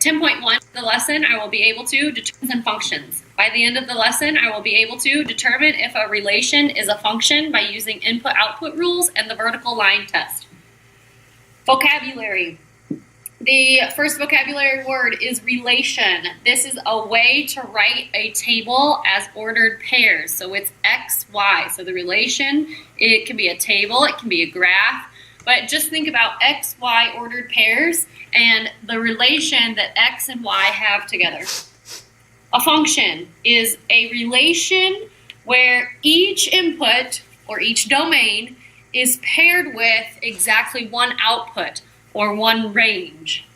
10.1, the lesson, I will be able to determine functions. By the end of the lesson, I will be able to determine if a relation is a function by using input-output rules and the vertical line test. Vocabulary. The first vocabulary word is relation. This is a way to write a table as ordered pairs. So it's X, Y. So the relation, it can be a table, it can be a graph, but just think about X, Y ordered pairs and the relation that X and Y have together. A function is a relation where each input or each domain is paired with exactly one output or one range.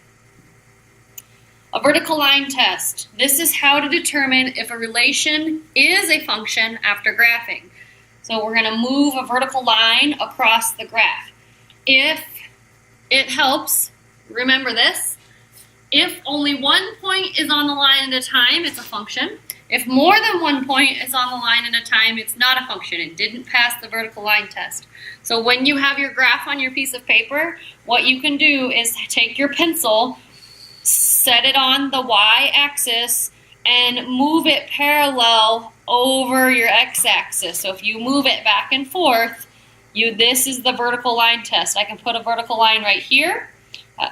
A vertical line test. This is how to determine if a relation is a function after graphing. So we're going to move a vertical line across the graph. If it helps, remember this. If only one point is on the line at a time, it's a function. If more than one point is on the line at a time, it's not a function. It didn't pass the vertical line test. So when you have your graph on your piece of paper, what you can do is take your pencil, set it on the y-axis, and move it parallel over your x-axis. So if you move it back and forth, this is the vertical line test. I can put a vertical line right here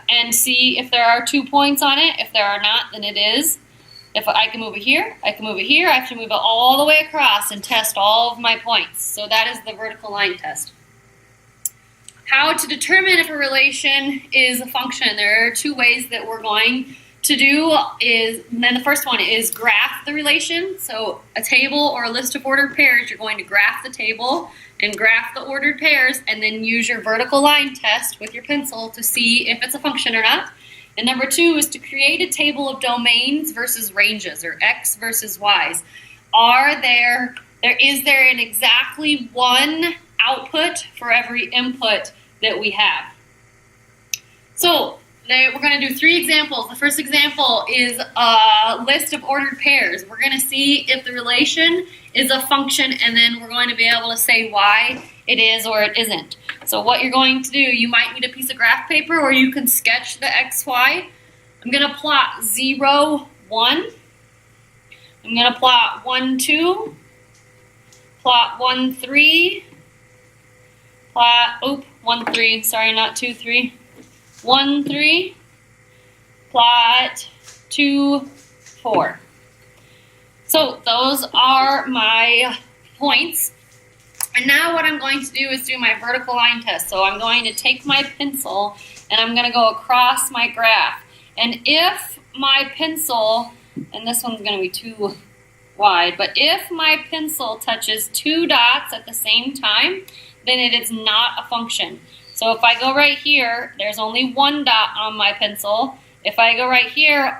and see if there are 2 points on it. If there are not, then it is. If I can move it here, I can move it here. I have to move it all the way across and test all of my points. So that is the vertical line test. How to determine if a relation is a function. There are 2 ways that we're going to do and then the first one is graph the relation. So a table or a list of ordered pairs, you're going to graph the table and graph the ordered pairs and then use your vertical line test with your pencil to see if it's a function or not. And number 2 is to create a table of domains versus ranges, or X versus Y's. Is there an exactly one output for every input that we have? So we're going to do 3 examples. The first example is a list of ordered pairs. We're going to see if the relation is a function, and then we're going to be able to say why it is or it isn't. So what you're going to do, you might need a piece of graph paper or you can sketch the X, Y. I'm going to plot 0, 1. I'm going to plot 1, 2. Plot 1, 3. Plot, 1, 3, sorry, not 2, 3. 1, 3. Plot 2, 4. So those are my points. And now what I'm going to do is do my vertical line test. So I'm going to take my pencil and I'm going to go across my graph. And if my pencil, and this one's going to be too wide, but if my pencil touches 2 dots at the same time, then it is not a function. So if I go right here, there's only 1 dot on my pencil. If I go right here,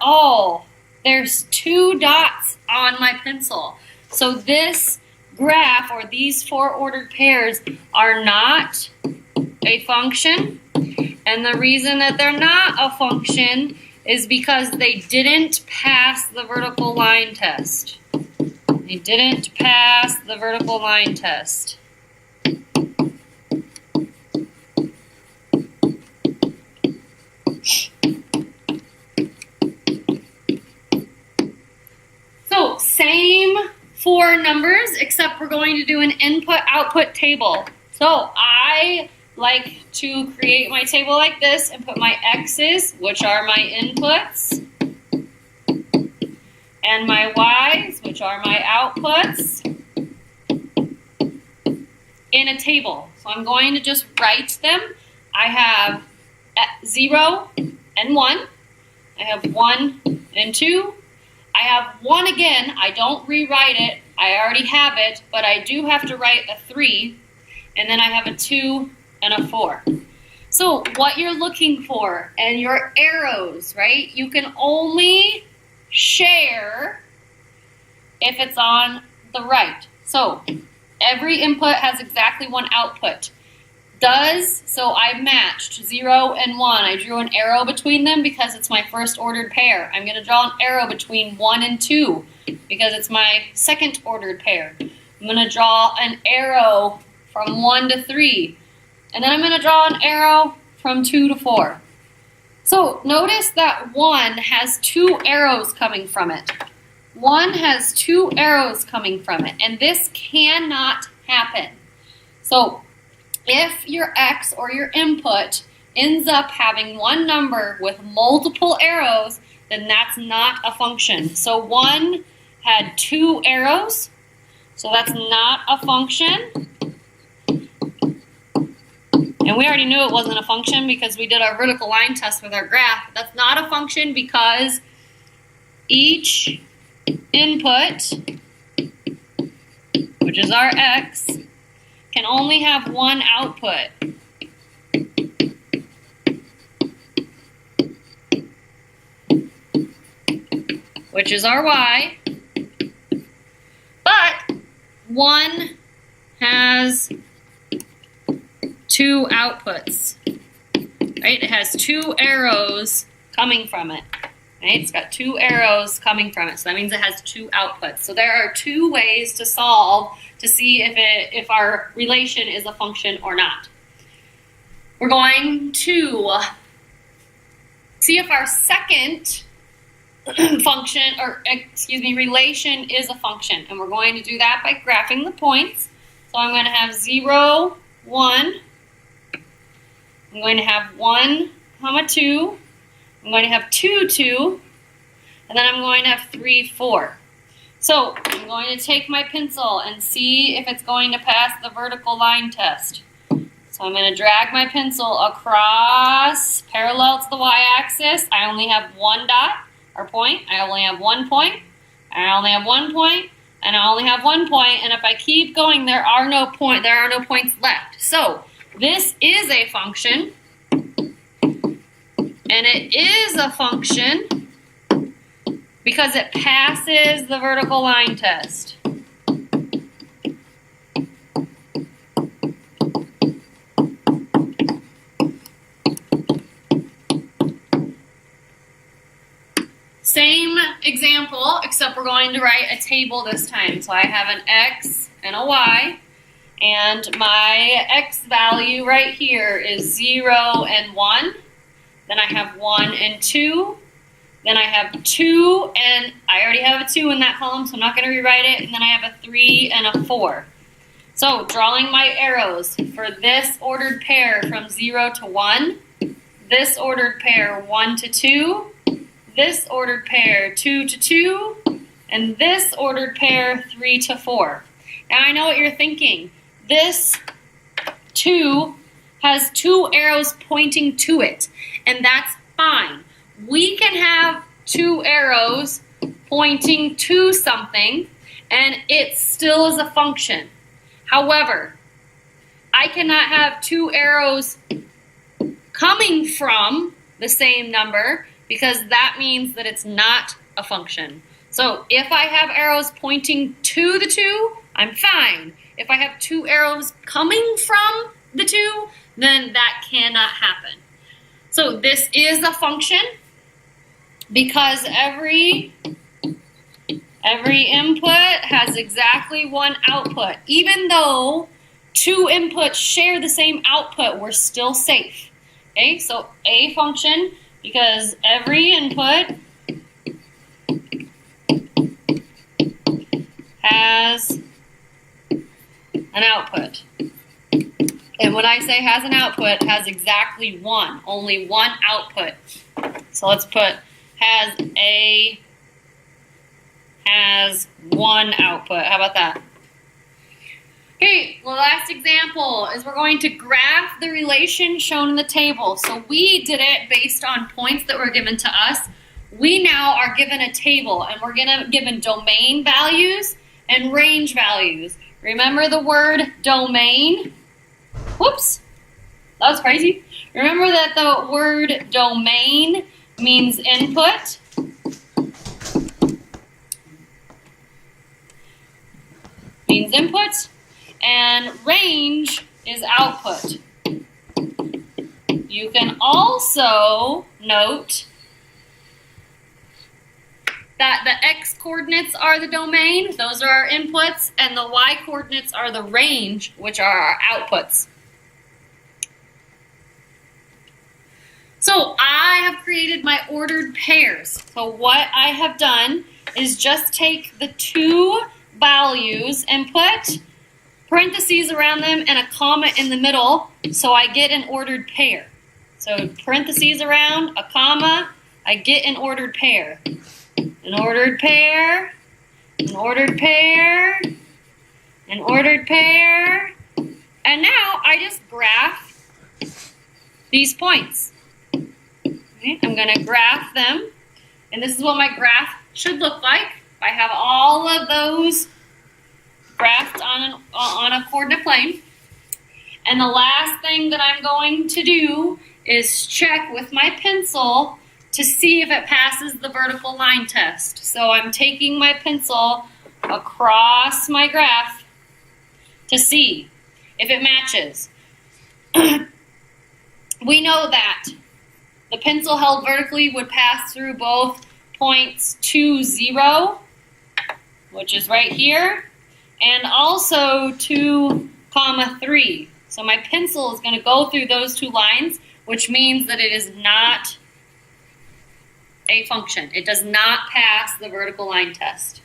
there's 2 dots on my pencil. So this graph, or these 4 ordered pairs, are not a function. And the reason that they're not a function is because they didn't pass the vertical line test. They didn't pass the vertical line test. So same 4 numbers, except we're going to do an input-output table. So I like to create my table like this and put my X's, which are my inputs, and my Y's, which are my outputs, in a table. So I'm going to just write them. I have 0 and 1. I have 1 and 2. I have 1 again. I don't rewrite it. I already have it, but I do have to write a 3. And then I have a 2 and a 4. So what you're looking for, and your arrows, right? You can only share if it's on the right. So every input has exactly 1 output. So I matched 0 and 1. I drew an arrow between them because it's my first ordered pair. I'm going to draw an arrow between 1 and 2 because it's my second ordered pair. I'm going to draw an arrow from 1 to 3. And then I'm going to draw an arrow from 2 to 4. So notice that 1 has 2 arrows coming from it. 1 has 2 arrows coming from it, and this cannot happen. So if your X or your input ends up having one number with multiple arrows, then that's not a function. So 1 had 2 arrows, so that's not a function. And we already knew it wasn't a function because we did our vertical line test with our graph. That's not a function because each input, which is our X, can only have one output. Which is our Y. But 1 has 2 outputs, right? It has 2 arrows coming from it, right? It's got 2 arrows coming from it, so that means it has 2 outputs. So there are 2 ways to solve to see if our relation is a function or not. We're going to see if our second relation is a function, and we're going to do that by graphing the points. So I'm going to have 0, 1. I'm going to have 1, 2. I'm going to have 2, 2. And then I'm going to have 3, 4. So I'm going to take my pencil and see if it's going to pass the vertical line test. So I'm going to drag my pencil across parallel to the y-axis. I only have one dot or point. I only have 1 point. I only have 1 point. And I only have 1 point. And if I keep going, there are no points left. So this is a function, and it is a function because it passes the vertical line test. Same example, except we're going to write a table this time. So I have an X and a Y. And my X value right here is 0 and 1. Then I have 1 and 2. Then I have 2, and I already have a 2 in that column, so I'm not going to rewrite it. And then I have a 3 and a 4. So drawing my arrows for this ordered pair from 0 to 1, this ordered pair 1 to 2, this ordered pair 2 to 2, and this ordered pair 3 to 4. Now I know what you're thinking. This 2 has 2 arrows pointing to it, and that's fine. We can have 2 arrows pointing to something, and it still is a function. However, I cannot have 2 arrows coming from the same number because that means that it's not a function. So if I have arrows pointing to the 2, I'm fine. If I have 2 arrows coming from the 2, then that cannot happen. So this is a function because every input has exactly 1 output. Even though 2 inputs share the same output, we're still safe. Okay, so a function because every input has an output. And when I say has an output, has exactly 1, only 1 output. So let's put has 1 output. How about that? Okay, the last example is we're going to graph the relation shown in the table. So we did it based on points that were given to us. We now are given a table, and we're given domain values and range values. Remember the word domain? Whoops, that was crazy. Remember that the word domain means input. Means input. And range is output. You can also note that the x coordinates are the domain, those are our inputs, and the y coordinates are the range, which are our outputs. So I have created my ordered pairs. So what I have done is just take the two values and put parentheses around them and a comma in the middle, so I get an ordered pair. So parentheses around, a comma, I get an ordered pair. An ordered pair, an ordered pair, an ordered pair, and now I just graph these points. Okay, I'm going to graph them, and this is what my graph should look like. I have all of those graphed on a coordinate plane. And the last thing that I'm going to do is check with my pencil to see if it passes the vertical line test. So I'm taking my pencil across my graph to see if it matches. We know that the pencil held vertically would pass through both points 2, 0, which is right here, and also 2, 3. So my pencil is going to go through those two lines, which means that it is not a function. It does not pass the vertical line test.